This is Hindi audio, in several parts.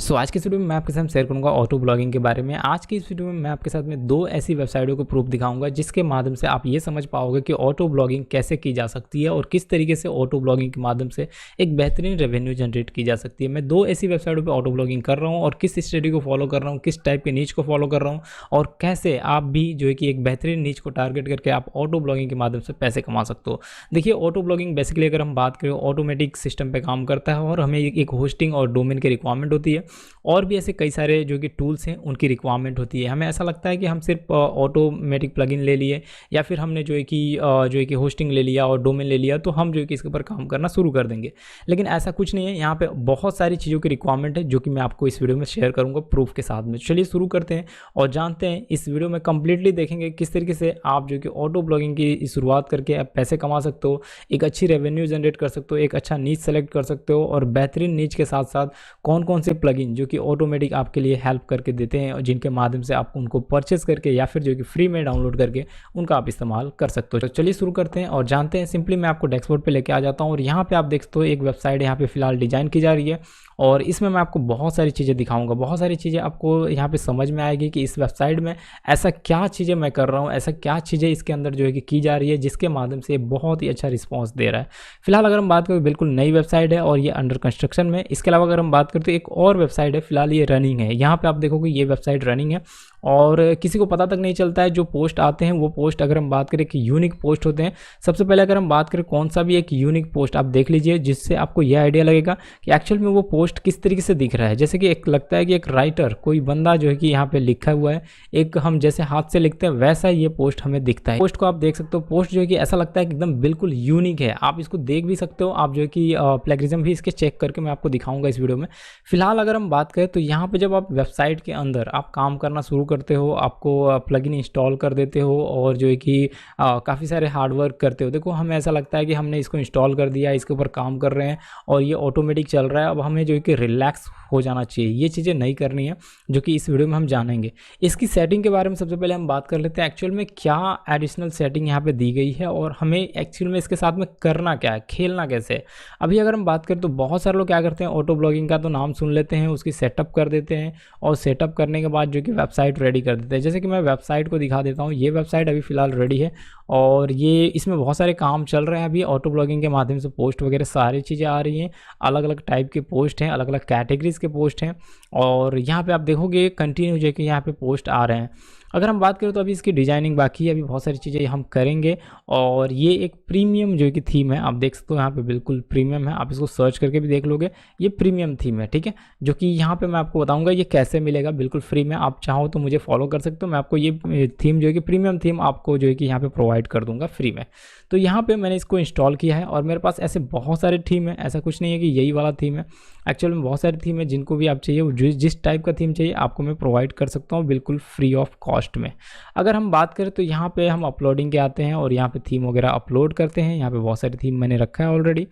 आज की इस वीडियो में मैं आपके साथ शेयर करूंगा ऑटो ब्लॉगिंग के बारे में। आज की इस वीडियो में मैं आपके साथ में दो ऐसी वेबसाइटों को प्रूफ दिखाऊंगा जिसके माध्यम से आप ये समझ पाओगे कि ऑटो ब्लॉगिंग कैसे की जा सकती है और किस तरीके से ऑटो ब्लॉगिंग के माध्यम से एक बेहतरीन रेवेन्यू जनरेट की जा सकती है। मैं दो ऐसी वेबसाइटों पर ऑटो ब्लॉगिंग कर रहा हूँ और किस स्टडी को फॉलो कर रहा हूँ, किस टाइप के नीच को फॉलो कर रहा हूँ और कैसे आप भी जो है कि एक बेहतरीन नीच को टारगेट करके आप ऑटो ब्लॉगिंग के माध्यम से पैसे कमा सकते हो। देखिए, ऑटो ब्लॉगिंग बेसिकली अगर हम बात करें ऑटोमेटिक सिस्टम पे काम करता है और हमें एक होस्टिंग और डोमेन की रिक्वायरमेंट होती है और भी ऐसे कई सारे जो कि टूल्स हैं उनकी रिक्वायरमेंट होती है। हमें ऐसा लगता है कि हम सिर्फ ऑटोमेटिक प्लगइन ले लिए या फिर हमने जो है कि होस्टिंग ले लिया और डोमेन ले लिया तो हम जो है कि इसके ऊपर काम करना शुरू कर देंगे, लेकिन ऐसा कुछ नहीं है। यहाँ पे बहुत सारी चीज़ों की रिक्वायरमेंट है जो कि मैं आपको इस वीडियो में शेयर करूँगा प्रूफ के साथ में। चलिए शुरू करते हैं और जानते हैं, इस वीडियो में कंप्लीटली देखेंगे किस तरीके से आप जो कि ऑटो ब्लॉगिंग की शुरुआत करके आप पैसे कमा सकते हो, एक अच्छी रेवेन्यू जनरेट कर सकते हो, एक अच्छा नीच सेलेक्ट कर सकते हो और बेहतरीन नीच के साथ साथ कौन कौन से प्लगइन जो कि ऑटोमेटिक आपके लिए हेल्प करके देते हैं और जिनके माध्यम से आप उनको परचेस करके या फिर जो कि फ्री में डाउनलोड करके उनका आप इस्तेमाल कर सकते हो। तो चलिए शुरू करते हैं और जानते हैं। सिंपली मैं आपको डेस्कबोर्ड पे लेके आ जाता हूँ और यहाँ पे आप देख सकते हो एक वेबसाइट यहाँ पे फिलहाल डिजाइन की जा रही है और इसमें मैं आपको बहुत सारी चीज़ें दिखाऊंगा। बहुत सारी चीज़ें आपको यहाँ पे समझ में आएगी कि इस वेबसाइट में ऐसा क्या चीज़ें मैं कर रहा हूँ, ऐसा क्या चीज़ें इसके अंदर जो है कि की जा रही है जिसके माध्यम से ये बहुत ही अच्छा रिस्पॉन्स दे रहा है। फिलहाल अगर हम बात करें बिल्कुल नई वेबसाइट है और ये अंडर कंस्ट्रक्शन में। इसके अलावा अगर हम बात करते हैं एक और वेबसाइट है, फिलहाल ये रनिंग है। यहाँ पे आप देखोगे ये वेबसाइट रनिंग है और किसी को पता तक नहीं चलता है। जो पोस्ट आते हैं वो पोस्ट अगर हम बात करें कि यूनिक पोस्ट होते हैं। सबसे पहले अगर हम बात करें कौन सा भी एक यूनिक पोस्ट आप देख लीजिए जिससे आपको यह आइडिया लगेगा कि एक्चुअल में वो पोस्ट किस तरीके से दिख रहा है। जैसे कि एक लगता है कि एक राइटर कोई बंदा जो है कि यहाँ पे लिखा हुआ है, एक हम जैसे हाथ से लिखते हैं वैसा ये पोस्ट हमें दिखता है। पोस्ट को आप देख सकते हो, पोस्ट जो है कि ऐसा लगता है कि एकदम बिल्कुल यूनिक है। आप इसको देख भी सकते हो, आप जो है कि प्लेगरिज्म भी इसके चेक करके मैं आपको दिखाऊंगा इस वीडियो में। फिलहाल अगर हम बात करें तो यहाँ पे जब आप वेबसाइट के अंदर आप काम करना शुरू करते हो, आपको प्लगइन इंस्टॉल कर देते हो और जो है कि काफ़ी सारे हार्ड वर्क करते हो। देखो, हमें ऐसा लगता है कि हमने इसको इंस्टॉल कर दिया, इसके ऊपर काम कर रहे हैं और ये ऑटोमेटिक चल रहा है, अब हमें जो है कि रिलैक्स हो जाना चाहिए। ये चीज़ें नहीं करनी है जो कि इस वीडियो में हम जानेंगे। इसकी सेटिंग के बारे में सबसे पहले हम बात कर लेते हैं एक्चुअल में क्या एडिशनल सेटिंग यहाँ पे दी गई है और हमें एक्चुअल में इसके साथ में करना क्या है, खेलना कैसे है। अभी अगर हम बात करें तो बहुत सारे लोग क्या करते हैं, ऑटो ब्लॉगिंग का तो नाम सुन लेते हैं, उसकी सेटअप कर देते हैं और सेटअप करने के बाद जो कि वेबसाइट रेडी कर देते हैं। जैसे कि मैं वेबसाइट को दिखा देता हूँ। ये वेबसाइट अभी फ़िलहाल रेडी है और ये इसमें बहुत सारे काम चल रहे हैं अभी ऑटो ब्लॉगिंग के माध्यम से। पोस्ट वगैरह सारी चीज़ें आ रही हैं, अलग अलग टाइप के पोस्ट हैं, अलग अलग कैटेगरीज के पोस्ट हैं और यहाँ पे आप देखोगे कंटिन्यू जो कि यहाँ पे पोस्ट आ रहे हैं। अगर हम बात करें तो अभी इसकी डिजाइनिंग बाकी है, अभी बहुत सारी चीज़ें हम करेंगे और ये एक प्रीमियम जो कि थीम है, आप देख सकते हो यहाँ पे बिल्कुल प्रीमियम है। आप इसको सर्च करके भी देख लोगे, ये प्रीमियम थीम है, ठीक है। जो कि यहाँ पे मैं आपको बताऊंगा ये कैसे मिलेगा बिल्कुल फ्री में। आप चाहो तो मुझे फॉलो कर सकते हो, मैं आपको ये थीम जो है कि प्रीमियम थीम आपको जो है कि यहाँ पे प्रोवाइड कर दूंगा फ्री में। तो यहाँ पे मैंने इसको इंस्टॉल किया है और मेरे पास ऐसे बहुत सारे थीम है, ऐसा कुछ नहीं है कि यही वाला थीम है। एक्चुअल में बहुत सारी थीम है, जिनको भी आप चाहिए वो जिस टाइप का थीम चाहिए आपको मैं प्रोवाइड कर सकता हूँ बिल्कुल फ्री ऑफ कॉस्ट में। अगर हम बात करें तो यहाँ पे हम अपलोडिंग के आते हैं और यहाँ पे थीम वगैरह अपलोड करते हैं। यहाँ पे बहुत सारी थीम मैंने रखा है ऑलरेडी।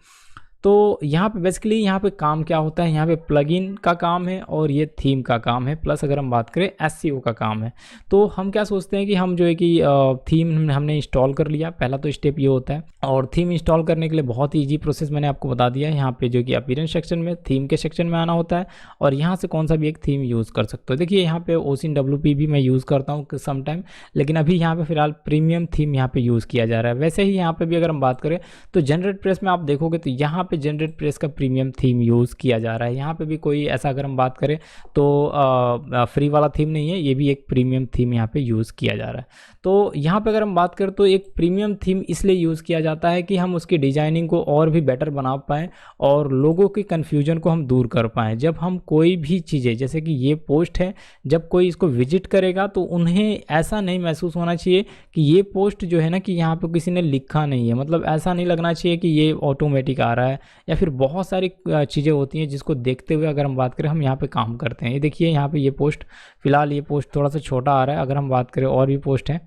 तो यहाँ पे बेसिकली यहाँ पे काम क्या होता है, यहाँ पे प्लगइन का काम है और ये थीम का काम है, प्लस अगर हम बात करें एसईओ का काम है। तो हम क्या सोचते हैं कि हम जो है कि थीम हमने इंस्टॉल कर लिया, पहला तो स्टेप ये होता है। और थीम इंस्टॉल करने के लिए बहुत ही ईजी प्रोसेस मैंने आपको बता दिया है। यहाँ पे जो कि अपीयरेंस सेक्शन में थीम के सेक्शन में आना होता है और यहाँ से कौन सा भी एक थीम यूज़ कर सकते हो। देखिए यहाँ पे OSINWP भी मैं यूज़ करता हूँ सम टाइम, लेकिन अभी यहाँ पे फिलहाल प्रीमियम थीम यहाँ पे यूज़ किया जा रहा है। वैसे ही यहाँ पे भी अगर हम बात करें तो जनरेट प्रेस में आप देखोगे तो यहाँ पे जनरेट प्रेस का प्रीमियम थीम यूज़ किया जा रहा है। यहाँ पे भी कोई ऐसा अगर हम बात करें तो फ्री वाला थीम नहीं है, ये भी एक प्रीमियम थीम यहाँ पे यूज़ किया जा रहा है। तो यहाँ पे अगर हम बात करें तो एक प्रीमियम थीम इसलिए यूज़ किया जाता है कि हम उसकी डिजाइनिंग को और भी बेटर बना पाएँ और लोगों की कन्फ्यूजन को हम दूर कर पाएँ। जब हम कोई भी चीज़ें, जैसे कि ये पोस्ट है, जब कोई इसको विजिट करेगा तो उन्हें ऐसा नहीं महसूस होना चाहिए कि ये पोस्ट जो है ना कि यहाँ पे किसी ने लिखा नहीं है, मतलब ऐसा नहीं लगना चाहिए कि ये ऑटोमेटिक आ रहा है या फिर बहुत सारी चीज़ें होती हैं जिसको देखते हुए अगर हम बात करें हम यहाँ पे काम करते हैं। ये देखिए यहाँ पे ये पोस्ट, फिलहाल ये पोस्ट थोड़ा सा छोटा आ रहा है। अगर हम बात करें और भी पोस्ट हैं,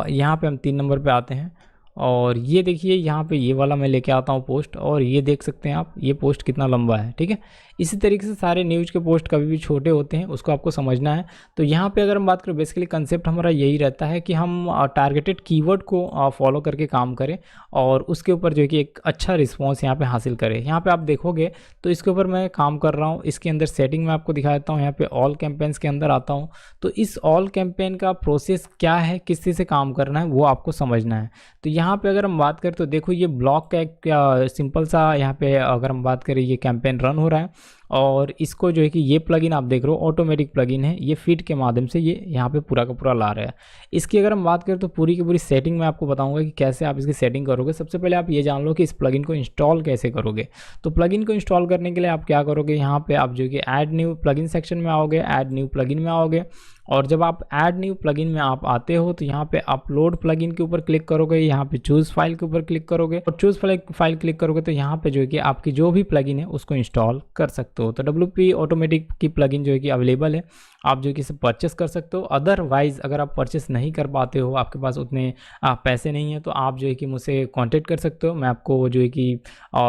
यहाँ पे हम 3 नंबर पे आते हैं और ये देखिए यहाँ पे ये वाला मैं लेके आता हूँ पोस्ट और ये देख सकते हैं आप ये पोस्ट कितना लंबा है, ठीक है। इसी तरीके से सारे न्यूज़ के पोस्ट कभी भी छोटे होते हैं, उसको आपको समझना है। तो यहाँ पे अगर हम बात करें, बेसिकली कंसेप्ट हमारा यही रहता है कि हम टारगेटेड कीवर्ड को फॉलो करके काम करें और उसके ऊपर जो है कि एक अच्छा रिस्पॉन्स यहाँ पे हासिल करें। यहाँ पे आप देखोगे तो इसके ऊपर मैं काम कर रहा हूँ। इसके अंदर सेटिंग में आपको दिखा देता हूँ। यहाँ पे ऑल कैंपेन्स के अंदर आता हूँ। तो इस ऑल कैंपेन का प्रोसेस क्या है, किस चीज़ से काम करना है, वो आपको समझना है। तो यहाँ पे अगर हम बात करें तो देखो ये ब्लॉक का एक सिंपल सा यहाँ पे अगर हम बात करें, ये कैंपेन रन हो रहा है और इसको जो है कि ये प्लगइन आप देख रहे हो ऑटोमेटिक प्लगइन है, ये फीड के माध्यम से ये यहाँ पे पूरा का पूरा ला रहा है। इसकी अगर हम बात करें तो पूरी की पूरी सेटिंग मैं आपको बताऊंगा कि कैसे आप इसकी सेटिंग करोगे। सबसे पहले आप ये जान लो कि इस प्लगइन को इंस्टॉल कैसे करोगे। तो प्लगइन को इंस्टॉल करने के लिए आप क्या करोगे, यहाँ पे आप जो है कि ऐड न्यू प्लगइन सेक्शन में आओगे, ऐड न्यू प्लगइन में आओगे और जब आप ऐड न्यू प्लगइन में आप आते हो तो यहाँ पे अपलोड प्लगइन के ऊपर क्लिक करोगे, यहाँ पे चूज़ फाइल के ऊपर क्लिक करोगे और चूज़ फाइल क्लिक करोगे तो यहाँ पे जो है कि आपकी जो भी प्लगइन है उसको इंस्टॉल कर सकते हो। तो WP ऑटोमेटिक की प्लगइन जो है कि अवेलेबल है, आप जो है कि इसे परचेस कर सकते हो। अदरवाइज़ अगर आप परचेस नहीं कर पाते हो, आपके पास उतने पैसे नहीं हैं, तो आप जो है कि मुझसे कांटेक्ट कर सकते हो। मैं आपको जो है कि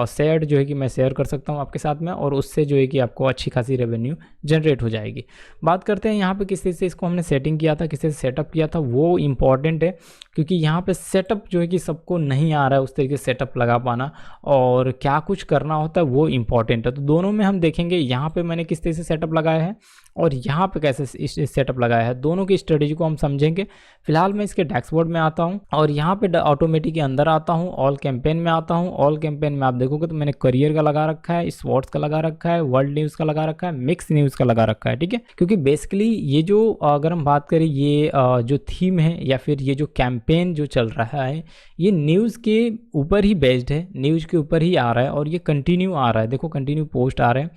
शेयर जो है कि मैं शेयर कर सकता हूँ आपके साथ में और उससे जो है कि आपको अच्छी खासी रेवेन्यू जनरेट हो जाएगी। बात करते हैं यहाँ पे किस तरह से इसको हमने सेटिंग किया था, किस तरह से सेटअप किया था, वो इम्पॉर्टेंट है क्योंकि यहाँ पे सेटअप जो है कि सबको नहीं आ रहा है उस तरीके से सेटअप लगा पाना और क्या कुछ करना होता है वो इम्पॉर्टेंट है। तो दोनों में हम देखेंगे यहाँ पे मैंने किस तरह से सेटअप लगाया है और यहाँ पे कैसे सेटअप लगाया है, दोनों की स्ट्रेटेजी को हम समझेंगे। फिलहाल मैं इसके डैशबोर्ड में आता हूँ और यहाँ पे ऑटोमेटिक के अंदर आता हूँ, ऑल कैंपेन में आता हूँ। ऑल कैंपेन में आप देखोगे तो मैंने करियर का लगा रखा है, स्पोर्ट्स का लगा रखा है, वर्ल्ड न्यूज़ का लगा रखा है, मिक्स न्यूज़ का लगा रखा है, ठीक है। क्योंकि बेसिकली ये जो अगर हम बात करें ये जो थीम है या फिर ये जो कैंपेन जो चल रहा है ये न्यूज़ के ऊपर ही बेस्ड है, न्यूज़ के ऊपर ही आ रहा है और ये कंटिन्यू आ रहा है। देखो कंटिन्यू पोस्ट आ रहे हैं।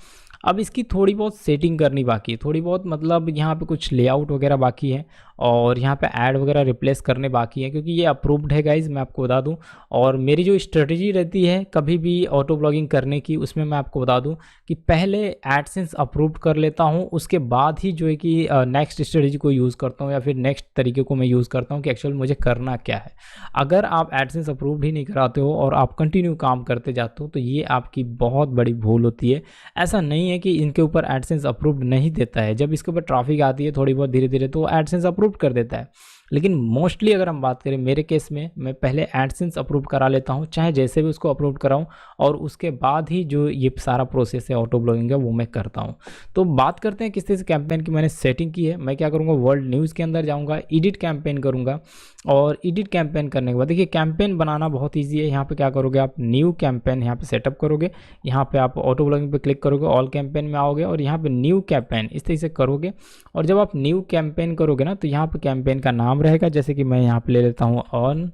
अब इसकी थोड़ी बहुत सेटिंग करनी बाकी है, थोड़ी बहुत मतलब यहाँ पे कुछ लेआउट वगैरह बाकी है और यहाँ पे ऐड वगैरह रिप्लेस करने बाकी है क्योंकि ये अप्रूव्ड है गाइज, मैं आपको बता दूँ। और मेरी जो स्ट्रेटजी रहती है कभी भी ऑटो ब्लॉगिंग करने की, उसमें मैं आपको बता दूँ कि पहले एडसेंस अप्रूव्ड कर लेता हूँ, उसके बाद ही जो है कि नेक्स्ट स्ट्रेटजी को यूज़ करता हूँ या फिर नेक्स्ट तरीके को मैं यूज़ करता हूँ कि एक्चुअल मुझे करना क्या है। अगर आप एडसेंस अप्रूव्ड ही नहीं कराते हो और आप कंटिन्यू काम करते जाते हो तो ये आपकी बहुत बड़ी भूल होती है। ऐसा नहीं है कि इनके ऊपर एडसेंस अप्रूव्ड नहीं देता है, जब इसके ऊपर ट्रैफिक आती है थोड़ी बहुत धीरे धीरे तो एडसेंस अप्रूव कर देता है। लेकिन मोस्टली अगर हम बात करें मेरे केस में, मैं पहले एडसेंस अप्रूव करा लेता हूं, चाहे जैसे भी उसको अप्रूव कराऊं और उसके बाद ही जो ये सारा प्रोसेस है ऑटो ब्लॉगिंग का वो मैं करता हूं। तो बात करते हैं किस तरह से कैंपेन की मैंने सेटिंग की है। मैं क्या करूंगा, वर्ल्ड न्यूज़ के अंदर जाऊंगा, एडिट कैंपेन करूंगा और एडिट कैंपेन करने के बाद देखिए कैंपेन बनाना बहुत ईजी है। यहाँ पे क्या करोगे आप, न्यू कैंपेन यहाँ पे सेटअप करोगे, यहाँ पे आप ऑटो ब्लॉगिंग पे क्लिक करोगे, ऑल कैंपेन में आओगे और यहाँ पे न्यू कैंपेन इस तरह से करोगे। और जब आप न्यू कैंपेन करोगे ना तो यहाँ पे कैंपेन का नाम रहेगा, जैसे कि मैं यहाँ पे ले लेता हूँ अर्न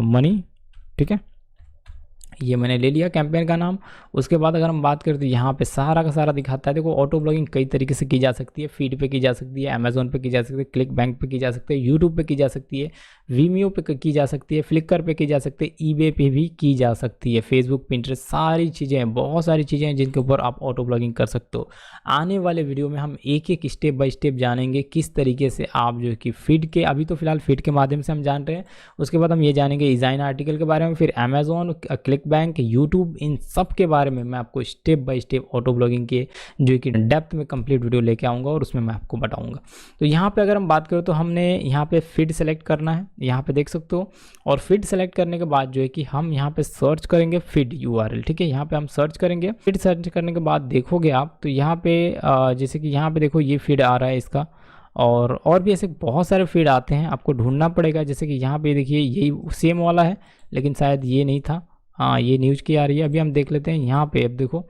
मनी, ठीक है, ये मैंने ले लिया कैंपेन का नाम। उसके बाद अगर हम बात करें तो यहाँ पे सारा का सारा दिखाता है। देखो ऑटो ब्लॉगिंग कई तरीके से की जा सकती है, फीड पे की जा सकती है, अमेजोन पे की जा सकती है, क्लिक बैंक पे की जा सकती है, यूट्यूब पे की जा सकती है, वीमियो पे की जा सकती है, फ्लिकर पे की जा सकती है, ईबे पे भी की जा सकती है, फेसबुक, पिंटरेस्ट, सारी चीज़ें हैं, बहुत सारी चीज़ें हैं जिनके ऊपर आप ऑटो ब्लॉगिंग कर सकते हो। आने वाले वीडियो में हम एक एक स्टेप बाय स्टेप जानेंगे किस तरीके से आप जो कि फीड के, अभी तो फिलहाल फीड के माध्यम से हम जान रहे हैं, उसके बाद हम ये जानेंगे डिज़ाइन आर्टिकल के बारे में, फिर अमेजोन, क्लिक बैंक, यूट्यूब, इन सब के बारे में मैं आपको step by step auto blogging के जो कि डेप्थ में कंप्लीट वीडियो लेके आऊँगा और उसमें मैं आपको बताऊँगा। तो यहाँ पे अगर हम बात करें तो हमने यहाँ पे फीड सेलेक्ट करना है, यहाँ पे देख सकते हो। और फीड सेलेक्ट करने के बाद जो है कि हम यहाँ पे सर्च करेंगे फीड URL, ठीक है, यहाँ पे हम सर्च करेंगे। फीड सर्च करने के बाद देखोगे आप तो यहाँ पे जैसे कि यहाँ पे देखो ये फीड आ रहा है इसका, और भी ऐसे बहुत सारे फीड आते हैं, आपको ढूंढना पड़ेगा। जैसे कि यहाँ पे देखिए यही सेम वाला है लेकिन शायद ये नहीं था, हाँ ये न्यूज़ की आ रही है। अभी हम देख लेते हैं यहाँ पे, अब देखो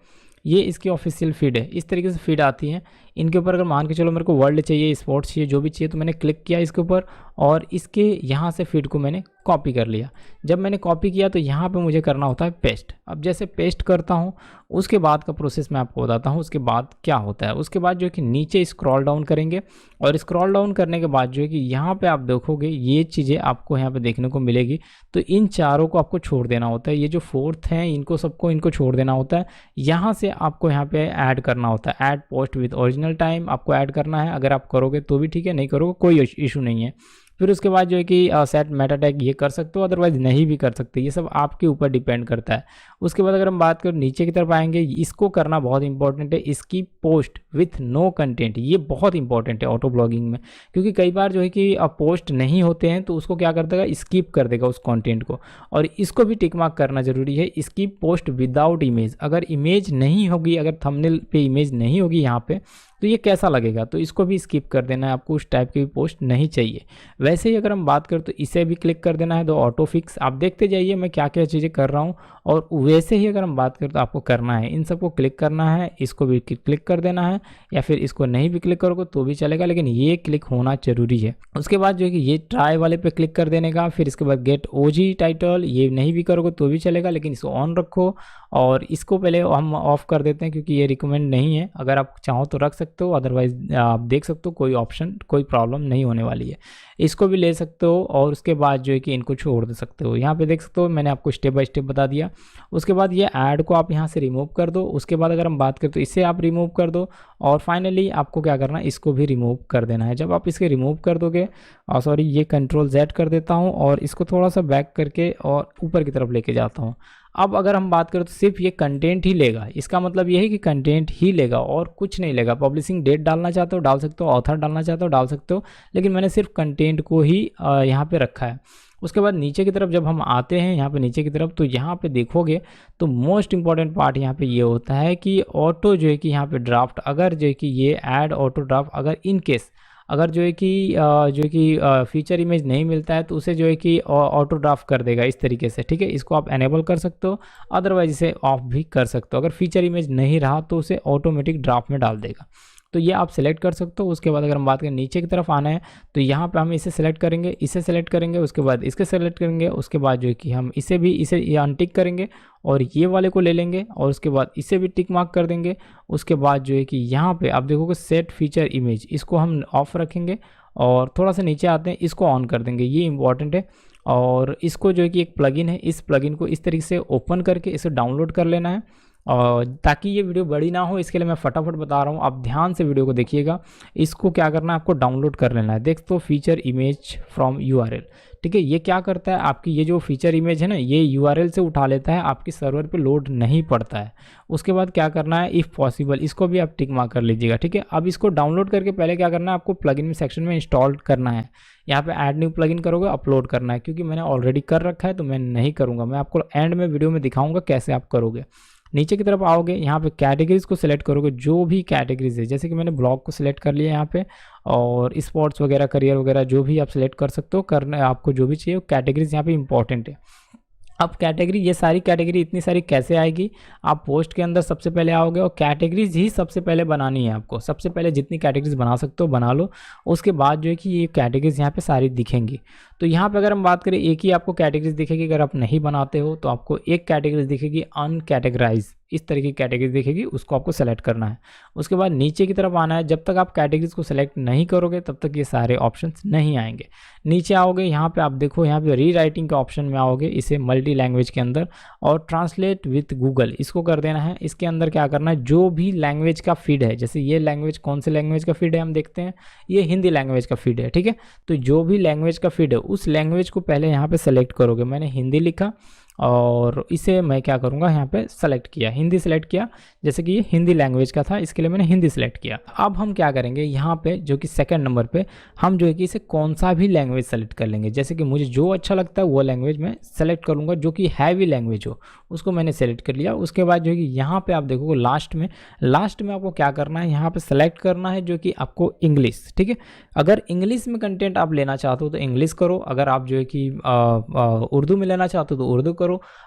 ये इसकी ऑफिशियल फीड है। इस तरीके से फीड आती हैं। इनके ऊपर अगर मान के चलो मेरे को वर्ल्ड चाहिए, स्पोर्ट्स चाहिए, जो भी चाहिए, तो मैंने क्लिक किया इसके ऊपर और इसके यहाँ से फीड को मैंने कॉपी कर लिया। जब मैंने कॉपी किया तो यहाँ पे मुझे करना होता है पेस्ट। अब जैसे पेस्ट करता हूँ उसके बाद का प्रोसेस मैं आपको बताता हूँ उसके बाद क्या होता है। उसके बाद जो है कि नीचे स्क्रॉल डाउन करेंगे और स्क्रॉल डाउन करने के बाद जो है कि यहाँ पे आप देखोगे ये चीज़ें आपको यहाँ पे देखने को मिलेगी। तो इन चारों को आपको छोड़ देना होता है, ये जो फोर्थ हैं इनको सबको इनको छोड़ देना होता है। यहाँ से आपको यहाँ पे ऐड करना होता है, add post with original time आपको ऐड करना है। अगर आप करोगे तो भी ठीक है, नहीं करोगे कोई इशू नहीं है। फिर उसके बाद जो है कि सेट मेटा टैग ये कर सकते हो, अदरवाइज नहीं भी कर सकते, ये सब आपके ऊपर डिपेंड करता है। उसके बाद अगर हम बात करें नीचे की तरफ आएंगे, इसको करना बहुत इंपॉर्टेंट है, इसकी पोस्ट विथ नो कंटेंट, ये बहुत इंपॉर्टेंट है ऑटो ब्लॉगिंग में, क्योंकि कई बार जो है कि पोस्ट नहीं होते हैं तो उसको क्या कर देगा, स्किप कर देगा उस कंटेंट को। और इसको भी टिक मार्क करना जरूरी है, इसकी पोस्ट विदाउट इमेज, अगर इमेज नहीं होगी, अगर थंबनेल पे इमेज नहीं होगी यहाँ पे, तो ये कैसा लगेगा, तो इसको भी स्किप कर देना है आपको, उस टाइप की भी पोस्ट नहीं चाहिए। वैसे ही अगर हम बात करें तो इसे भी क्लिक कर देना है, तो ऑटो फिक्स आप देखते जाइए मैं क्या क्या चीज़ें कर रहा हूँ। और वैसे ही अगर हम बात करें तो आपको करना है, इन सबको क्लिक करना है, इसको भी क्लिक कर देना है, या फिर इसको नहीं भी क्लिक करोगे तो भी चलेगा, लेकिन ये क्लिक होना जरूरी है। उसके बाद जो है कि ये ट्राई वाले पे क्लिक कर देने का, फिर इसके बाद गेट ओजी टाइटल, ये नहीं भी करोगे तो भी चलेगा, लेकिन इसको ऑन रखो। और इसको पहले हम ऑफ कर देते हैं क्योंकि ये रिकमेंड नहीं है, अगर आप चाहो तो रख सकते हो, अदरवाइज आप देख सकते हो कोई ऑप्शन, कोई प्रॉब्लम नहीं होने वाली है। इसको भी ले सकते हो और उसके बाद जो है कि इनको छोड़ दे सकते हो। यहाँ पे देख सकते हो मैंने आपको स्टेप बाय स्टेप बता दिया। उसके बाद ये ऐड को आप यहाँ से रिमूव कर दो। उसके बाद अगर हम बात करें तो इसे आप रिमूव कर दो, और फाइनली आपको क्या करना है, इसको भी रिमूव कर देना है। जब आप इसके रिमूव कर दोगे, सॉरी ये कंट्रोल Z कर देता हूँ और इसको थोड़ा सा बैक करके और ऊपर की तरफ लेके जाता हूँ। अब अगर हम बात करें तो सिर्फ ये कंटेंट ही लेगा, इसका मतलब ये है कि कंटेंट ही लेगा और कुछ नहीं लेगा। पब्लिशिंग डेट डालना चाहते हो डाल सकते हो, ऑथर डालना चाहते हो डाल सकते हो, लेकिन मैंने सिर्फ कंटेंट को ही यहाँ पे रखा है। उसके बाद नीचे की तरफ जब हम आते हैं यहाँ पे नीचे की तरफ, तो यहाँ पे देखोगे तो मोस्ट इंपॉर्टेंट पार्ट यहाँ पे ये होता है कि ऑटो जो है कि यहाँ पे ड्राफ्ट, अगर जो है कि ये ऐड ऑटो ड्राफ्ट, अगर इन केस अगर जो है कि फीचर इमेज नहीं मिलता है तो उसे जो है कि ऑटो ड्राफ्ट कर देगा इस तरीके से, ठीक है। इसको आप एनेबल कर सकते हो, अदरवाइज इसे ऑफ भी कर सकते हो। अगर फीचर इमेज नहीं रहा तो उसे ऑटोमेटिक ड्राफ्ट में डाल देगा, तो ये आप सेलेक्ट कर सकते हो। उसके बाद अगर हम बात करें नीचे की तरफ आना है तो यहाँ पे हम इसे सेलेक्ट करेंगे, इसे सेलेक्ट करेंगे, उसके बाद इसके सेलेक्ट करेंगे, उसके बाद जो है कि हम इसे अनटिक करेंगे और ये वाले को ले लेंगे और उसके बाद इसे भी टिक मार्क कर देंगे। उसके बाद जो है कि यहाँ पे आप देखोगे सेट फीचर इमेज, इसको हम ऑफ रखेंगे और थोड़ा सा नीचे आते हैं, इसको ऑन कर देंगे, ये इंपॉर्टेंट है। और इसको जो है कि एक प्लगइन है, इस प्लगइन को इस तरीके से ओपन करके इसे डाउनलोड कर लेना है। और ताकि ये वीडियो बड़ी ना हो इसके लिए मैं फटाफट बता रहा हूँ, आप ध्यान से वीडियो को देखिएगा। इसको क्या करना है, आपको डाउनलोड कर लेना है। देख तो फीचर इमेज फ्रॉम URL, ठीक है। ये क्या करता है, आपकी ये जो फीचर इमेज है ना, ये URL से उठा लेता है, आपकी सर्वर पे लोड नहीं पड़ता है। उसके बाद क्या करना है, इफ़ पॉसिबल इसको भी आप टिक मार्क कर लीजिएगा, ठीक है। अब इसको डाउनलोड करके पहले क्या करना है, आपको प्लगइन सेक्शन में इंस्टॉल करना है। यहाँ पे ऐड न्यू प्लगइन करोगे, अपलोड करना है, क्योंकि मैंने ऑलरेडी कर रखा है तो मैं नहीं करूँगा। मैं आपको एंड में वीडियो में दिखाऊँगा कैसे आप करोगे। नीचे की तरफ आओगे, यहाँ पे कैटेगरीज को सिलेक्ट करोगे, जो भी कैटेगरीज है, जैसे कि मैंने ब्लॉग को सिलेक्ट कर लिया यहाँ पे, और स्पोर्ट्स वगैरह करियर वगैरह जो भी आप सिलेक्ट कर सकते हो। करना आपको जो भी चाहिए, कैटेगरीज यहाँ पे इंपॉर्टेंट है। अब कैटेगरी, ये सारी कैटेगरी इतनी सारी कैसे आएगी, आप पोस्ट के अंदर सबसे पहले आओगे और कैटेगरीज ही सबसे पहले बनानी है आपको। सबसे पहले जितनी कैटेगरीज बना सकते हो बना लो, उसके बाद जो है कि ये कैटेगरीज यहाँ पे सारी दिखेंगी। तो यहाँ पे अगर हम बात करें, एक ही आपको कैटेगरीज दिखेगी। अगर आप नहीं बनाते हो तो आपको एक कैटेगरीज दिखेगी अनकैटेगराइज, इस तरह की कैटेगरीज दिखेगी, उसको आपको सेलेक्ट करना है। उसके बाद नीचे की तरफ आना है। जब तक आप कैटेगरीज को सेलेक्ट नहीं करोगे तब तक ये सारे ऑप्शंस नहीं आएंगे। नीचे आओगे, यहाँ पे आप देखो, यहाँ पे री राइटिंग के ऑप्शन में आओगे, इसे मल्टी लैंग्वेज के अंदर, और ट्रांसलेट विथ गूगल इसको कर देना है। इसके अंदर क्या करना है, जो भी लैंग्वेज का फीड है, जैसे ये लैंग्वेज कौन से लैंग्वेज का फीड है हम देखते हैं, ये हिंदी लैंग्वेज का फीड है, ठीक है। तो जो भी लैंग्वेज का फीड है उस लैंग्वेज को पहले यहाँ पे सेलेक्ट करोगे। मैंने हिंदी लिखा और इसे मैं क्या करूँगा, यहाँ पे सेलेक्ट किया, हिंदी सेलेक्ट किया, जैसे कि ये हिंदी लैंग्वेज का था इसके लिए मैंने हिंदी सेलेक्ट किया। अब हम क्या करेंगे, यहाँ पे जो कि सेकंड नंबर पे हम जो है कि इसे कौन सा भी लैंग्वेज सेलेक्ट कर लेंगे। जैसे कि मुझे जो अच्छा लगता है वो लैंग्वेज मैं सेलेक्ट करूँगा, जो कि हैवी लैंग्वेज हो, उसको मैंने सेलेक्ट कर लिया। उसके बाद जो है कि यहाँ पे आप देखोगे लास्ट में आपको क्या करना है, यहाँ पे सेलेक्ट करना है जो कि आपको इंग्लिश, ठीक है। अगर इंग्लिश में कंटेंट आप लेना चाहते हो तो इंग्लिश करो, अगर आप जो है कि उर्दू में लेना चाहते हो तो उर्दू करो,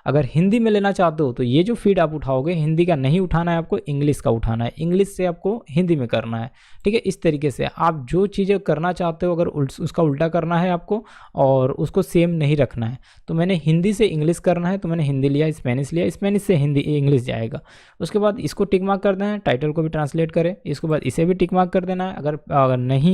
अगर हिंदी में लेना चाहते हो तो ये जो फीड आप उठाओगे हिंदी का नहीं उठाना है, आपको इंग्लिश का उठाना है, इंग्लिश से आपको हिंदी में करना है, ठीक है। इस तरीके से आप जो चीज़ें करना चाहते हो, अगर उसका उल्टा करना है आपको और उसको सेम नहीं रखना है, तो मैंने हिंदी से इंग्लिश करना है तो मैंने हिंदी लिया, स्पेनिश लिया, स्पेनिश से हिंदी इंग्लिश जाएगा। उसके बाद इसको टिक मार्क कर देना है, टाइटल को भी ट्रांसलेट करें, इसके बाद इसे भी टिक मार्क कर देना है।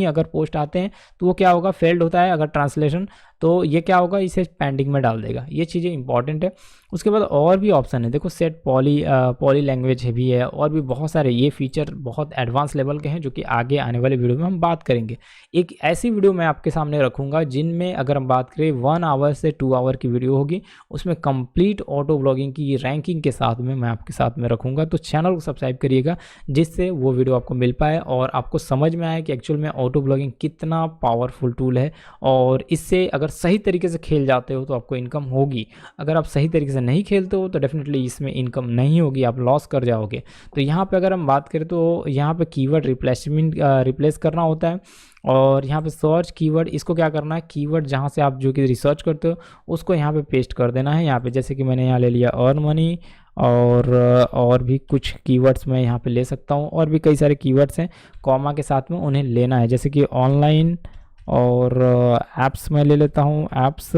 अगर पोस्ट आते हैं तो वो क्या होगा, फेल्ड होता है अगर ट्रांसलेशन, तो ये क्या होगा, इसे पेंडिंग में डाल देगा। ये चीज़ें इंपॉर्टेंट है। उसके बाद और भी ऑप्शन है, देखो सेट पॉली लैंग्वेज भी है, और भी बहुत सारे ये फीचर बहुत एडवांस लेवल के हैं जो कि आगे आने वाले वीडियो में हम बात करेंगे। एक ऐसी वीडियो मैं आपके सामने रखूँगा जिनमें अगर हम बात करें 1 आवर से 2 आवर की वीडियो होगी, उसमें कंप्लीट ऑटो ब्लॉगिंग की रैंकिंग के साथ में मैं आपके साथ में रखूँगा। तो चैनल को सब्सक्राइब करिएगा जिससे वो वीडियो आपको मिल पाए और आपको समझ में आए कि एक्चुअल में ऑटो ब्लॉगिंग कितना पावरफुल टूल है, और इससे अगर सही तरीके से खेल जाते हो तो आपको इनकम होगी। अगर आप सही तरीके से नहीं खेलते हो तो डेफिनेटली इसमें इनकम नहीं होगी, आप लॉस कर जाओगे। तो यहाँ पे अगर हम बात करें तो यहाँ पे कीवर्ड रिप्लेस करना होता है, और यहाँ पे सर्च कीवर्ड, इसको क्या करना है, कीवर्ड जहाँ से आप जो कि रिसर्च करते हो उसको यहाँ पे पेस्ट कर देना है। यहाँ पे जैसे कि मैंने यहाँ ले लिया अर्न मनी, और भी कुछ कीवर्ड्स मैं यहाँ पे ले सकता हूँ, और भी कई सारे कीवर्ड्स हैं कॉमा के साथ में उन्हें लेना है, जैसे कि ऑनलाइन और ऐप्स में ले लेता हूँ, ऐप्स।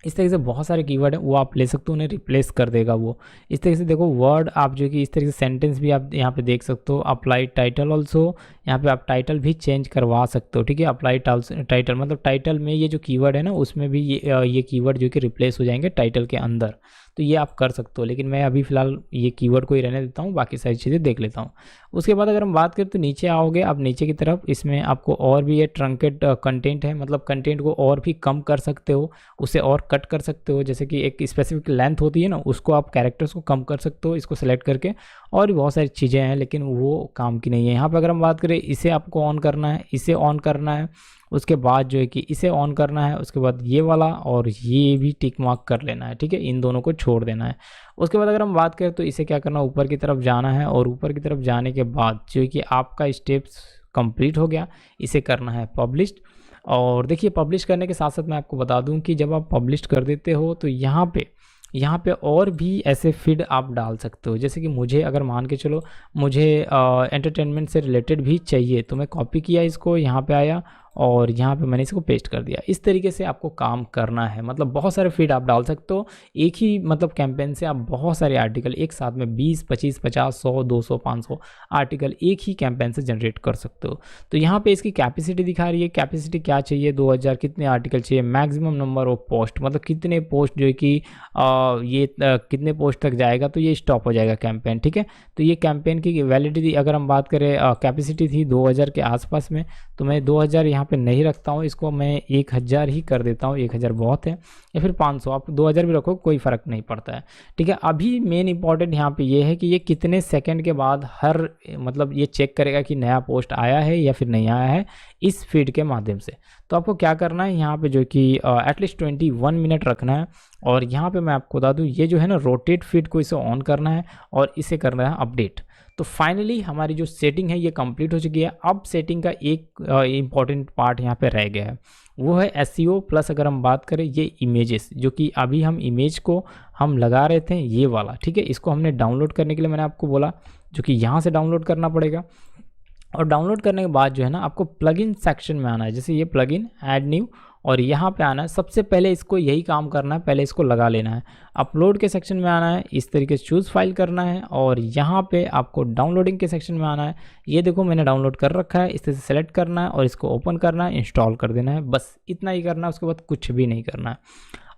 इस तरीके से बहुत सारे कीवर्ड हैं वो आप ले सकते हो, उन्हें रिप्लेस कर देगा वो। इस तरीके से देखो वर्ड आप जो कि इस तरीके से सेंटेंस भी आप यहाँ पे देख सकते हो। अप्लाई टाइटल ऑल्सो, यहाँ पे आप टाइटल भी चेंज करवा सकते हो, ठीक है। अप्लाई टाइटल मतलब टाइटल में ये जो कीवर्ड है ना उसमें भी ये कीवर्ड जो कि रिप्लेस हो जाएंगे टाइटल के अंदर, तो ये आप कर सकते हो। लेकिन मैं अभी फ़िलहाल ये कीवर्ड को ही रहने देता हूँ, बाकी सारी चीज़ें देख लेता हूँ। उसके बाद अगर हम बात करें तो नीचे आओगे आप नीचे की तरफ, इसमें आपको और भी ये ट्रंकेट कंटेंट है, मतलब कंटेंट को और भी कम कर सकते हो, उसे और कट कर सकते हो। जैसे कि एक स्पेसिफिक लेंथ होती है ना, उसको आप कैरेक्टर्स को कम कर सकते हो इसको सेलेक्ट करके, और भी बहुत सारी चीज़ें हैं लेकिन वो काम की नहीं है। यहाँ पर अगर हम बात करें इसे आपको ऑन करना है, इसे ऑन करना है, उसके बाद जो है कि इसे ऑन करना है, उसके बाद ये वाला और ये भी टिक मार्क कर लेना है, ठीक है, इन दोनों को छोड़ देना है। उसके बाद अगर हम बात करें तो इसे क्या करना है, ऊपर की तरफ जाना है, और ऊपर की तरफ जाने के बाद जो है कि आपका स्टेप्स कंप्लीट हो गया, इसे करना है पब्लिश्ड। और देखिए पब्लिश करने के साथ साथ मैं आपको बता दूं कि जब आप पब्लिश कर देते हो तो यहाँ पे और भी ऐसे फीड आप डाल सकते हो। जैसे कि मुझे अगर मान के चलो मुझे एंटरटेनमेंट से रिलेटेड भी चाहिए, तो मैं कॉपी किया इसको, यहाँ पे आया और यहाँ पे मैंने इसको पेस्ट कर दिया। इस तरीके से आपको काम करना है, मतलब बहुत सारे फीड आप डाल सकते हो। एक ही मतलब कैंपेन से आप बहुत सारे आर्टिकल एक साथ में 20, 25, 50, 100, 200, 500 आर्टिकल एक ही कैंपेन से जनरेट कर सकते हो। तो यहाँ पे इसकी कैपेसिटी दिखा रही है, कैपेसिटी क्या चाहिए, 2000 कितने आर्टिकल चाहिए, मैक्सिमम नंबर ऑफ पोस्ट, मतलब कितने पोस्ट जो है कि कितने पोस्ट तक जाएगा तो ये स्टॉप हो जाएगा कैंपेन, ठीक है। तो ये कैंपेन की वैलिडिटी अगर हम बात करें कैपेसिटी थी 2000 के आसपास में, तो मैं 2000 यहाँ पे नहीं रखता हूँ, इसको मैं 1000 ही कर देता हूँ। 1000 बहुत है, या फिर 500, आप 2000 भी रखो कोई फ़र्क नहीं पड़ता है, ठीक है। अभी मेन इंपॉर्टेंट यहाँ पे ये है कि ये कितने सेकंड के बाद हर मतलब ये चेक करेगा कि नया पोस्ट आया है या फिर नहीं आया है इस फीड के माध्यम से। तो आपको क्या करना है, यहाँ पे जो कि एटलीस्ट 21 मिनट रखना है, और यहाँ पे मैं आपको बता दूँ ये जो है ना रोटेट फीड को इसे ऑन करना है और इसे करना है अपडेट। तो फाइनली हमारी जो सेटिंग है ये कंप्लीट हो चुकी है। अब सेटिंग का एक इम्पॉर्टेंट पार्ट यहाँ पे रह गया है, वो है एसईओ प्लस अगर हम बात करें ये इमेजेस, जो कि अभी हम इमेज को हम लगा रहे थे ये वाला, ठीक है। इसको हमने डाउनलोड करने के लिए मैंने आपको बोला जो कि यहाँ से डाउनलोड करना पड़ेगा, और डाउनलोड करने के बाद जो है ना आपको प्लगइन सेक्शन में आना है, जैसे ये प्लगइन ऐड न्यू, और यहाँ पे आना है। सबसे पहले इसको यही काम करना है, पहले इसको लगा लेना है। अपलोड के सेक्शन में आना है, इस तरीके से चूज़ फाइल करना है, और यहाँ पे आपको डाउनलोडिंग के सेक्शन में आना है। ये देखो मैंने डाउनलोड कर रखा है, इस तरह से सेलेक्ट करना है और इसको ओपन करना है, इंस्टॉल कर देना है, बस इतना ही करना है। उसके बाद कुछ भी नहीं करना है।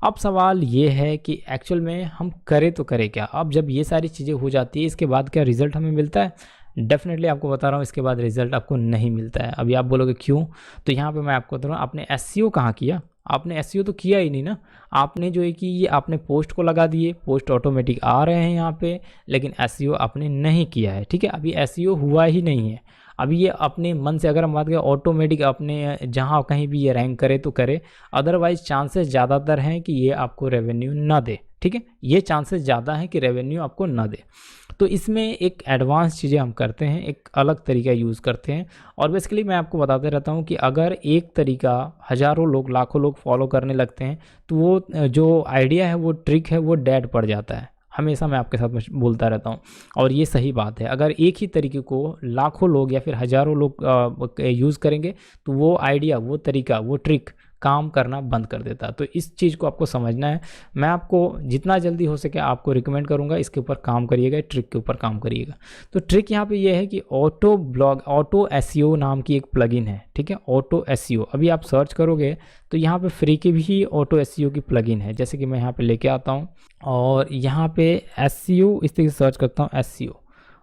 अब सवाल ये है कि एक्चुअल में हम करें तो करें क्या। अब जब ये सारी चीज़ें हो जाती है इसके बाद क्या रिज़ल्ट हमें मिलता है? डेफिनेटली आपको बता रहा हूँ इसके बाद रिजल्ट आपको नहीं मिलता है। अभी आप बोलोगे क्यों, तो यहाँ पे मैं आपको बता रहा हूँ आपने एसईओ कहाँ किया, आपने एसईओ तो किया ही नहीं ना। आपने जो है कि ये आपने पोस्ट को लगा दिए, पोस्ट ऑटोमेटिक आ रहे हैं यहाँ पे, लेकिन एसईओ आपने नहीं किया है, ठीक है। अभी एसईओ हुआ ही नहीं है। अभी ये अपने मन से अगर हम बात करें ऑटोमेटिक अपने जहाँ कहीं भी ये रैंक करे तो करे, अदरवाइज चांसेस ज़्यादातर हैं कि ये आपको रेवेन्यू ना दे, ठीक है। ये चांसेस ज़्यादा हैं कि रेवेन्यू आपको ना दे। तो इसमें एक एडवांस चीज़ें हम करते हैं, एक अलग तरीका यूज़ करते हैं, और बेसिकली मैं आपको बताते रहता हूँ कि अगर एक तरीका हज़ारों लोग लाखों लोग फॉलो करने लगते हैं तो वो जो आइडिया है वो ट्रिक है वो डेड पड़ जाता है। हमेशा मैं आपके साथ बोलता रहता हूँ, और ये सही बात है। अगर एक ही तरीके को लाखों लोग या फिर हज़ारों लोग यूज़ करेंगे तो वो आइडिया, वो तरीका, वो ट्रिक काम करना बंद कर देता है। तो इस चीज़ को आपको समझना है। मैं आपको जितना जल्दी हो सके आपको रिकमेंड करूँगा इसके ऊपर काम करिएगा, ट्रिक के ऊपर काम करिएगा। तो ट्रिक यहाँ पे ये है कि ऑटो एसईओ नाम की एक प्लगइन है, ठीक है, ऑटो एसईओ। अभी आप सर्च करोगे तो यहाँ पे फ्री की भी ऑटो एसईओ की प्लगइन है। जैसे कि मैं यहाँ पे लेके आता हूँ और यहाँ पे एसईओ इस तरीके से सर्च करता हूँ एसईओ,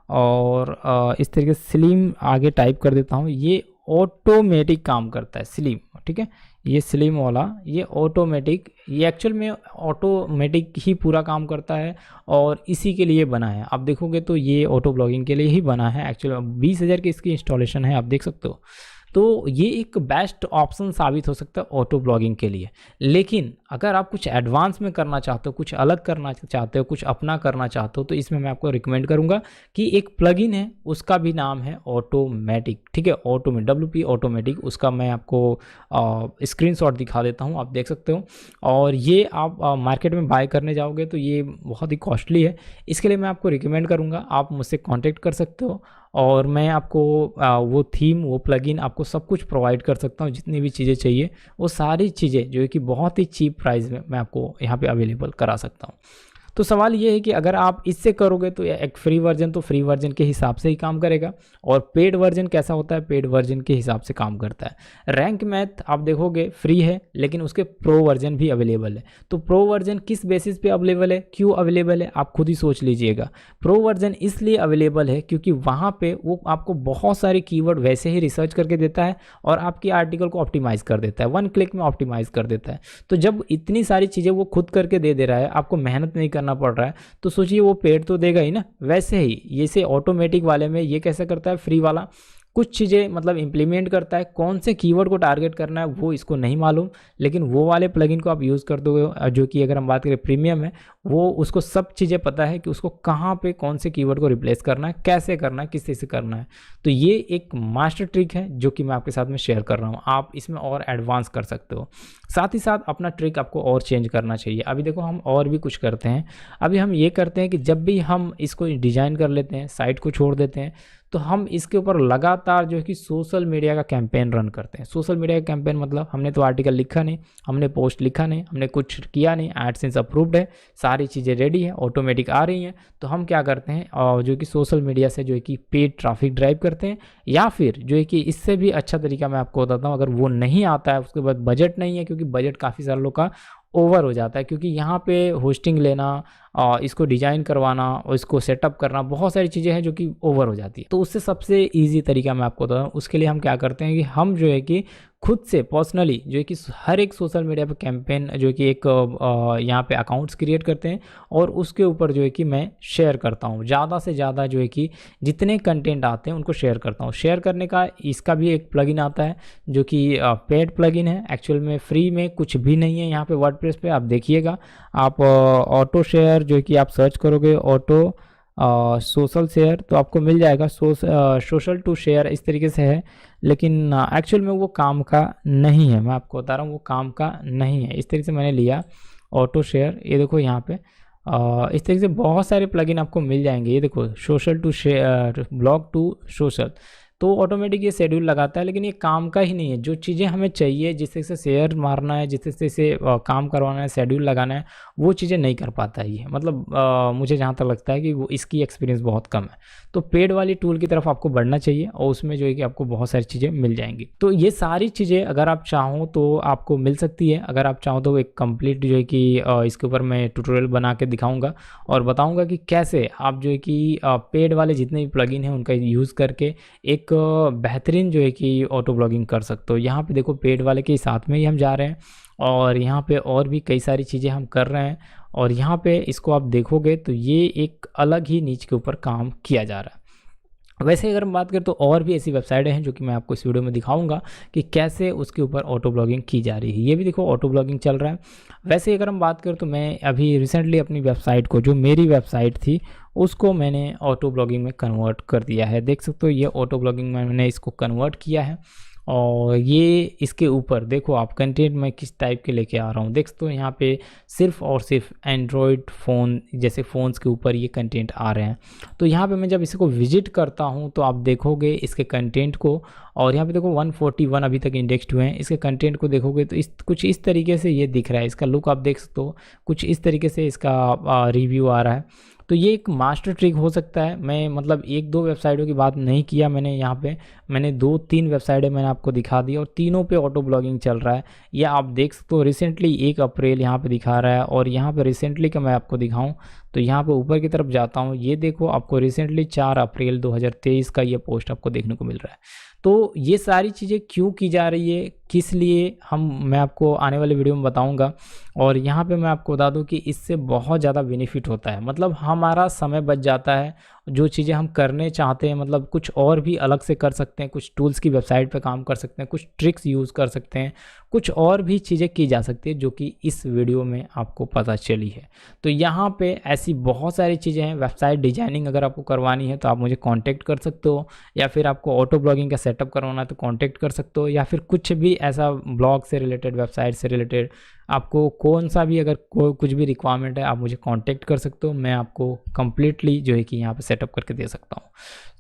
और इस तरीके से स्लिम आगे टाइप कर देता हूँ। ये ऑटोमेटिक काम करता है, स्लिम, ठीक है, ये स्लिम वाला, ये ऑटोमेटिक, ये एक्चुअल में ऑटोमेटिक ही पूरा काम करता है और इसी के लिए बना है। आप देखोगे तो ये ऑटो ब्लॉगिंग के लिए ही बना है। एक्चुअली 20,000 की इसकी इंस्टॉलेशन है, आप देख सकते हो। तो ये एक बेस्ट ऑप्शन साबित हो सकता है ऑटो ब्लॉगिंग के लिए। लेकिन अगर आप कुछ एडवांस में करना चाहते हो, कुछ अलग करना चाहते हो, कुछ अपना करना चाहते हो, तो इसमें मैं आपको रिकमेंड करूंगा कि एक प्लगइन है, उसका भी नाम है ऑटोमेटिक, ठीक है, WP ऑटोमेटिक। उसका मैं आपको स्क्रीनशॉट दिखा देता हूं, आप देख सकते हो। और ये आप मार्केट में बाय करने जाओगे तो ये बहुत ही कॉस्टली है। इसके लिए मैं आपको रिकमेंड करूंगा, आप मुझसे कॉन्टेक्ट कर सकते हो और मैं आपको वो थीम, वो प्लगइन, आपको सब कुछ प्रोवाइड कर सकता हूँ। जितनी भी चीज़ें चाहिए वो सारी चीज़ें जो है कि बहुत ही चीप प्राइस में मैं आपको यहाँ पे अवेलेबल करा सकता हूँ। तो सवाल ये है कि अगर आप इससे करोगे तो एक फ्री वर्जन, तो फ्री वर्जन के हिसाब से ही काम करेगा, और पेड वर्जन कैसा होता है, पेड वर्जन के हिसाब से काम करता है। रैंक मैथ आप देखोगे फ्री है, लेकिन उसके प्रो वर्जन भी अवेलेबल है। तो प्रो वर्जन किस बेसिस पे अवेलेबल है, क्यों अवेलेबल है, आप खुद ही सोच लीजिएगा। प्रो वर्जन इसलिए अवेलेबल है क्योंकि वहाँ पे वो आपको बहुत सारे कीवर्ड वैसे ही रिसर्च करके देता है और आपकी आर्टिकल को ऑप्टिमाइज़ कर देता है, 1 क्लिक में ऑप्टिमाइज़ कर देता है। तो जब इतनी सारी चीज़ें वो खुद करके दे रहा है, आपको मेहनत नहीं करना पड़ रहा है, तो सोचिए वो पेड तो देगा ही ना। वैसे ही ये से ऑटोमेटिक वाले में ये कैसे करता है, फ्री वाला कुछ चीज़ें मतलब इंप्लीमेंट करता है, कौन से कीवर्ड को टारगेट करना है वो इसको नहीं मालूम, लेकिन वो वाले प्लगइन को आप यूज़ कर दोगे, जो कि अगर हम बात करें प्रीमियम है, वो उसको सब चीज़ें पता है कि उसको कहाँ पे कौन से कीवर्ड को रिप्लेस करना है, कैसे करना है, किस तरह से करना है। तो ये एक मास्टर ट्रिक है जो कि मैं आपके साथ में शेयर कर रहा हूँ। आप इसमें और एडवांस कर सकते हो। साथ ही साथ अपना ट्रिक आपको और चेंज करना चाहिए। अभी देखो हम और भी कुछ करते हैं। अभी हम ये करते हैं कि जब भी हम इसको डिज़ाइन कर लेते हैं, साइट को छोड़ देते हैं, तो हम इसके ऊपर लगातार जो है कि सोशल मीडिया का कैंपेन रन करते हैं। सोशल मीडिया का कैंपेन मतलब हमने तो आर्टिकल लिखा नहीं, हमने पोस्ट लिखा नहीं, हमने कुछ किया नहीं, एडसेंस अप्रूव्ड है, सारी चीज़ें रेडी है, ऑटोमेटिक आ रही हैं। तो हम क्या करते हैं, और जो कि सोशल मीडिया से जो है कि पेड ट्रैफिक ड्राइव करते हैं, या फिर जो है कि इससे भी अच्छा तरीका मैं आपको बताता हूँ। अगर वो नहीं आता है, उसके बाद बजट नहीं है, क्योंकि बजट काफ़ी सारे लोग का ओवर हो जाता है, क्योंकि यहाँ पे होस्टिंग लेना, इसको डिज़ाइन करवाना और इसको सेटअप करना, बहुत सारी चीज़ें हैं जो कि ओवर हो जाती है। तो उससे सबसे इजी तरीका मैं आपको बताऊँ, उसके लिए हम क्या करते हैं कि हम जो है कि खुद से पर्सनली जो है कि हर एक सोशल मीडिया पे कैंपेन जो कि एक यहाँ पे अकाउंट्स क्रिएट करते हैं और उसके ऊपर जो है कि मैं शेयर करता हूँ। ज़्यादा से ज़्यादा जो है कि जितने कंटेंट आते हैं उनको शेयर करता हूँ। शेयर करने का इसका भी एक प्लगइन आता है जो कि पेड प्लगइन है, एक्चुअल में फ्री में कुछ भी नहीं है। यहाँ पे वर्डप्रेस पे आप देखिएगा, आप ऑटो शेयर जो है कि आप सर्च करोगे ऑटो सोशल शेयर, तो आपको मिल जाएगा। सोशल टू शेयर इस तरीके से है, लेकिन एक्चुअल में वो काम का नहीं है। मैं आपको बता रहा हूँ वो काम का नहीं है। इस तरीके से मैंने लिया ऑटो शेयर, ये देखो यहाँ पे इस तरीके से बहुत सारे प्लगइन आपको मिल जाएंगे। ये देखो social to share, blog to social, तो ऑटोमेटिक ये शेड्यूल लगाता है, लेकिन ये काम का ही नहीं है। जो चीज़ें हमें चाहिए, जिससे से शेयर मारना है, जिससे से काम करवाना है, शेड्यूल लगाना है, वो चीज़ें नहीं कर पाता है ये। मतलब मुझे जहाँ तक लगता है कि वो इसकी एक्सपीरियंस बहुत कम है। तो पेड वाली टूल की तरफ आपको बढ़ना चाहिए और उसमें जो है कि आपको बहुत सारी चीज़ें मिल जाएंगी। तो ये सारी चीज़ें अगर आप चाहो तो आपको मिल सकती है। अगर आप चाहो तो एक कंप्लीट जो है कि इसके ऊपर मैं ट्यूटोरियल बना के दिखाऊंगा और बताऊंगा कि कैसे आप जो है कि पेड वाले जितने भी प्लगइन हैं उनका यूज़ करके एक बेहतरीन जो है कि ऑटो ब्लॉगिंग कर सकते हो। यहाँ पे देखो पेड वाले के साथ में ही हम जा रहे हैं और यहाँ पे और भी कई सारी चीज़ें हम कर रहे हैं। और यहाँ पे इसको आप देखोगे तो ये एक अलग ही नीच के ऊपर काम किया जा रहा है। वैसे अगर हम बात करें तो और भी ऐसी वेबसाइटें हैं जो कि मैं आपको इस वीडियो में दिखाऊंगा कि कैसे उसके ऊपर ऑटो ब्लॉगिंग की जा रही है। ये भी देखो ऑटो ब्लॉगिंग चल रहा है। वैसे अगर हम बात करें तो मैं अभी रिसेंटली अपनी वेबसाइट को, जो मेरी वेबसाइट थी, उसको मैंने ऑटो ब्लॉगिंग में कन्वर्ट कर दिया है। देख सकते हो ये ऑटो ब्लॉगिंग में मैंने इसको कन्वर्ट किया है और ये इसके ऊपर देखो आप कंटेंट मैं किस टाइप के लेके आ रहा हूँ, देख सकते हो यहाँ पे सिर्फ और सिर्फ एंड्रॉयड फ़ोन जैसे फ़ोन्स के ऊपर ये कंटेंट आ रहे हैं। तो यहाँ पे मैं जब इसको विजिट करता हूँ तो आप देखोगे इसके कंटेंट को, और यहाँ पे देखो 141 अभी तक इंडेक्स्ड हुए हैं। इसके कंटेंट को देखोगे तो कुछ इस तरीके से ये दिख रहा है, इसका लुक आप देख सकते हो, कुछ इस तरीके से इसका रिव्यू आ रहा है। तो ये एक मास्टर ट्रिक हो सकता है। मैं मतलब एक दो वेबसाइटों की बात नहीं किया मैंने, यहाँ पे मैंने 2-3 वेबसाइटें मैंने आपको दिखा दी और तीनों पे ऑटो ब्लॉगिंग चल रहा है। ये आप देख सकते हो रिसेंटली 1 अप्रैल यहाँ पे दिखा रहा है, और यहाँ पे रिसेंटली का मैं आपको दिखाऊं तो यहाँ पे ऊपर की तरफ जाता हूँ, ये देखो आपको रिसेंटली 4 अप्रैल 2023 का ये पोस्ट आपको देखने को मिल रहा है। तो ये सारी चीज़ें क्यों की जा रही है, किस लिए, मैं आपको आने वाले वीडियो में बताऊंगा। और यहाँ पे मैं आपको बता दूं कि इससे बहुत ज़्यादा बेनिफिट होता है, मतलब हमारा समय बच जाता है। जो चीज़ें हम करने चाहते हैं, मतलब कुछ और भी अलग से कर सकते हैं, कुछ टूल्स की वेबसाइट पे काम कर सकते हैं, कुछ ट्रिक्स यूज़ कर सकते हैं, कुछ और भी चीज़ें की जा सकती है जो कि इस वीडियो में आपको पता चली है। तो यहाँ पे ऐसी बहुत सारी चीज़ें हैं। वेबसाइट डिजाइनिंग अगर आपको करवानी है तो आप मुझे कॉन्टैक्ट कर सकते हो, या फिर आपको ऑटो ब्लॉगिंग का सेटअप करवाना है तो कॉन्टैक्ट कर सकते हो, या फिर कुछ भी ऐसा ब्लॉग से रिलेटेड, वेबसाइट से रिलेटेड आपको कौन सा भी अगर कुछ भी रिक्वायरमेंट है आप मुझे कांटेक्ट कर सकते हो। मैं आपको कंप्लीटली जो है कि यहाँ पे सेटअप करके दे सकता हूँ।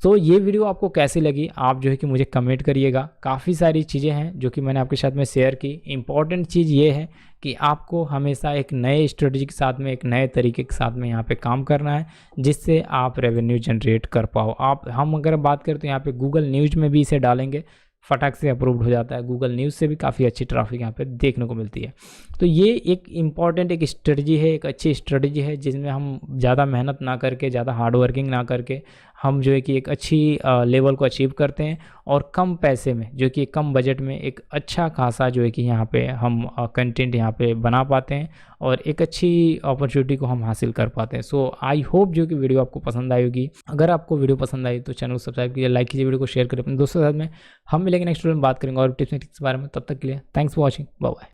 तो ये वीडियो आपको कैसी लगी आप जो है कि मुझे कमेंट करिएगा। काफ़ी सारी चीज़ें हैं जो कि मैंने आपके साथ में शेयर की। इंपॉर्टेंट चीज़ ये है कि आपको हमेशा एक नए स्ट्रेटजी के साथ में, एक नए तरीके के साथ में यहाँ पे काम करना है, जिससे आप रेवेन्यू जनरेट कर पाओ। हम अगर बात करें तो यहाँ पे गूगल न्यूज़ में भी इसे डालेंगे, फटाक से अप्रूव्ड हो जाता है। गूगल न्यूज़ से भी काफ़ी अच्छी ट्रैफिक यहाँ पे देखने को मिलती है। तो ये एक इम्पॉर्टेंट एक स्ट्रेटजी है, एक अच्छी स्ट्रेटजी है, जिसमें हम ज़्यादा मेहनत ना करके, ज़्यादा हार्ड वर्किंग ना करके हम जो है कि एक अच्छी लेवल को अचीव करते हैं, और कम पैसे में जो कि कम बजट में एक अच्छा खासा जो है कि यहाँ पे हम कंटेंट यहाँ पे बना पाते हैं, और एक अच्छी अपॉर्चुनिटी को हम हासिल कर पाते हैं। सो आई होप जो कि वीडियो आपको पसंद आई होगी। अगर आपको वीडियो पसंद आई तो चैनल को सब्सक्राइब कीजिए, लाइक कीजिए, वीडियो को शेयर करें अपने दोस्तों के साथ में। हम मिलेंगे नेक्स्ट वीडियो में, बात करेंगे और टिप्स के बारे में। तब तक के लिए thanks for watching, bye bye.